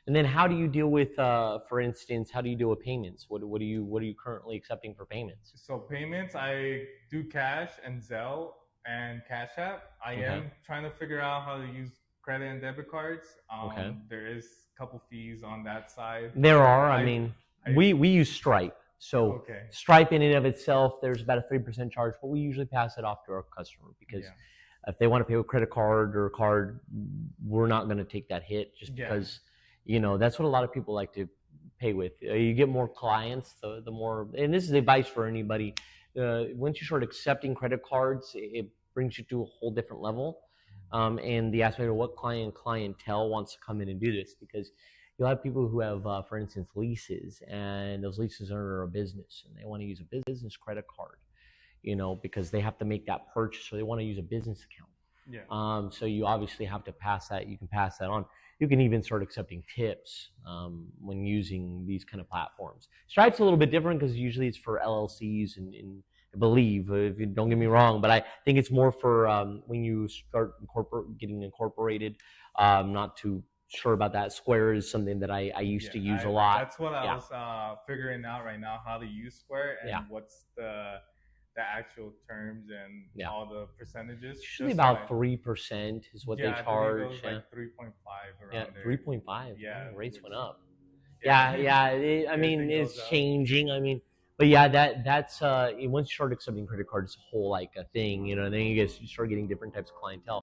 And then how do you deal with, for instance, how do you deal with payments? What are you currently accepting for payments? So payments, I do cash and Zelle and Cash App. I Okay. am trying to figure out how to use credit and debit cards. Okay. There is a couple fees on that side. There are. I I, mean, I, we use Stripe. So okay, Stripe in and of itself, there's about a 3% charge, but we usually pass it off to our customer because yeah, if they want to pay with credit card or a card, we're not going to take that hit just yeah, because, that's what a lot of people like to pay with. You get more clients, the more, and this is advice for anybody. Once you start accepting credit cards, it brings you to a whole different level. And the aspect of what clientele wants to come in and do this because you'll have people who have, for instance, leases, and those leases are under a business, and they want to use a business credit card, because they have to make that purchase, so they want to use a business account. yeah, So you obviously have to pass that. You can pass that on. You can even start accepting tips when using these kind of platforms. Stripe's a little bit different because usually it's for LLCs and I believe, if you don't get me wrong, but I think it's more for when you start getting incorporated. Not too sure about that. Square is something that I used yeah. to use a lot. That's what I Yeah, was figuring out right now, how to use Square and yeah, what's the actual terms and yeah. all the percentages. It's usually Just so about 3% is what they yeah, I believe it charge. was Yeah, like 3.5 yeah, around there. 3.5. Yeah, Rates which went up. yeah, Yeah, yeah. I mean, everything it's goes up. changing. I mean, but yeah, that's once you start accepting credit cards, it's a whole like a thing, and then you start getting different types of clientele.